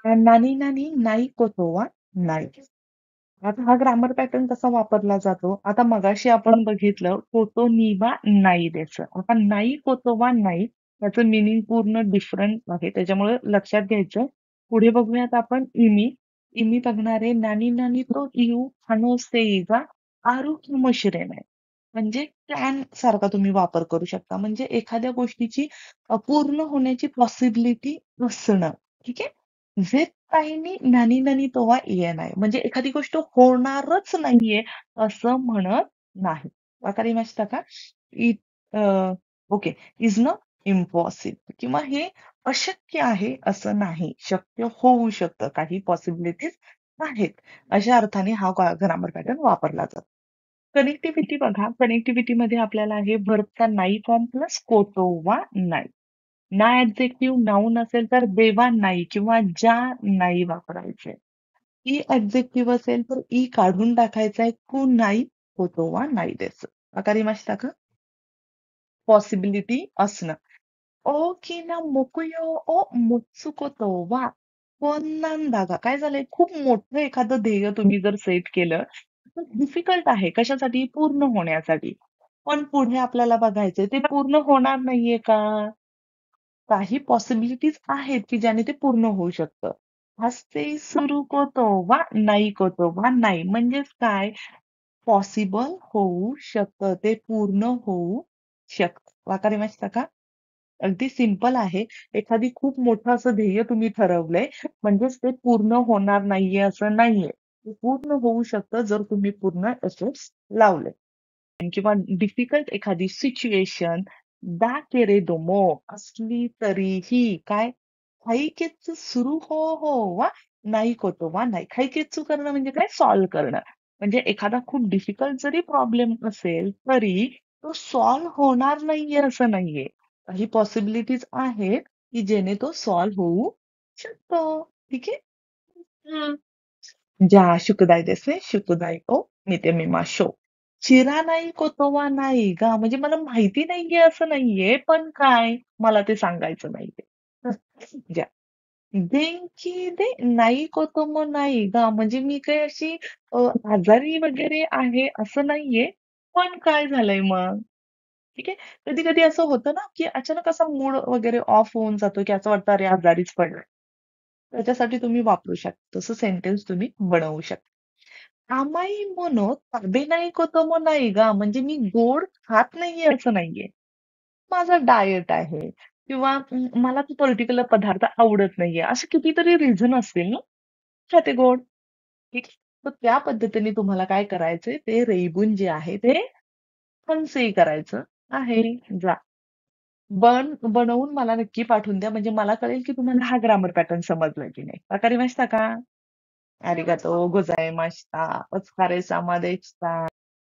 नानी नानी नाही कोतोवा नाही. आता हा ग्रामर पॅटर्न कसा वापरला जातो? आता मगाशी आपण बघितलं कोतो निवा नाही द्यायचं. आता नाही कोतोवा नाही त्याचं मीनिंग पूर्ण डिफरंट आहे. त्याच्यामुळे लक्षात घ्यायचं. पुढे बघूयात आपण इमी. इमी बघणारे नानी नानी तो इऊ हानो सेईगा आरू किमोशिरे नाही. म्हणजे कॅन सारखा तुम्ही वापर करू शकता. म्हणजे एखाद्या गोष्टीची पूर्ण होण्याची पॉसिबिलिटी नसणं. ठीक आहे? "絶対に何々とは言えない." म्हणजे एखादी गोष्ट होणारच नाहीये असं म्हणत नाही. वकारी माशिता का? It okay. Is not impossible किंवा हे अशक्य आहे असं नाही. शक्य होऊ शकतं. काही पॉसिबिलिटीज आहेत. अशा अर्थाने हा ग्रामर पॅटर्न वापरला जातो. कनेक्टिव्हिटी बघा. कनेक्टिव्हिटीमध्ये आपल्याला आहे व्हर्बचा नाही फॉर्म प्लस कोटोवा नाही. ना ऍडजेक्टिव्ह नाऊन असेल तर देवा नाही किंवा ज्या नाही वापरायचे. ई ऍडजेक्टिव्ह असेल तर ई काढून टाकायचा कु नाही होतो वा नाही द्यायचं. आकारी माशिता का? पॉसिबिलिटी असणं. ओ की ना मोकुयो ओ मुत्सुकोतो वा कोन्नान काय झालंय खूप मोठं एखादं ध्येय तुम्ही जर सेट केलं तर डिफिकल्ट आहे कशासाठी पूर्ण होण्यासाठी पण पुढे आपल्याला बघायचंय ते पूर्ण होणार नाहीये का काही पॉसिबिलिटीज आहेत की ज्याने ते पूर्ण होऊ शकतं. हसते सुरू कोतो वा नाही कोतो वा नाही म्हणजेच काय पॉसिबल होऊ शकतं. ते पूर्ण होऊ शकतं. वाकारी माहिती का? अगदी सिंपल आहे. एखादी खूप मोठं असं ध्येय तुम्ही ठरवलंय, म्हणजेच ते पूर्ण होणार नाहीये असं नाहीये. ते पूर्ण होऊ शकतं जर तुम्ही पूर्ण एफर्ट्स लावले. किंवा डिफिकल्ट एखादी सिच्युएशन दा केरेदोमो असली तरीही काय खाईकेच सुरू हो वा नाही कोतो वा नाही. खाईकेच्चू करणं म्हणजे काय सॉल्व्ह करणं. म्हणजे एखादा खूप डिफिकल्ट जरी प्रॉब्लेम असेल तरी तो सॉल्व्ह होणार नाहीये असं नाहीये. काही पॉसिबिलिटीज आहेत की जेणे तो सॉल्व्ह होऊ शकतो. ठीक आहे? हं. ज्या शुकदाय देसे शुकदाय ओ मितेमिमाशो. चिरा नाही कोतोवा नाही गा म्हणजे मला माहिती नाहीये असं नाहीये, पण काय मला ते सांगायचं नाहीये. ज्या देंकी दे नाही कोतोमो नाही गा म्हणजे मी काही अशी आजारी वगैरे आहे असं नाहीये, पण काय झालंय मग? ठीक आहे. कधी-कधी असं होतं ना, की अचानक असा मूड वगैरे ऑफ होऊन जातो, की असं वाटतं अरे आजारीच पडलोय. त्याच्यासाठी तुम्ही वापरू शकता. तसं सेंटेन्स तुम्ही बनवू शकता. "आमाई मोनो ताबे नाही कोतोमो नाही गा" म्हणजे मी गोड खात नाहीये असं नाहीये. माझा डायट आहे किंवा मला तो पर्टिक्युलर पदार्थ आवडत नाहीये. असे कितीतरी रिझन असतील ना, खाते गोड. ठीक आहे. तर त्या पद्धतीने तुम्हाला काय करायचंय ते रेइबून जे आहे ते फन्सी करायचं आहे. जा. बनवून मला नक्की पाठवून द्या म्हणजे मला कळेल की तुम्हाला हा ग्रामर पॅटर्न समजलाय की नाही.わかりましたか? ありがとうございました。お疲れ様でした。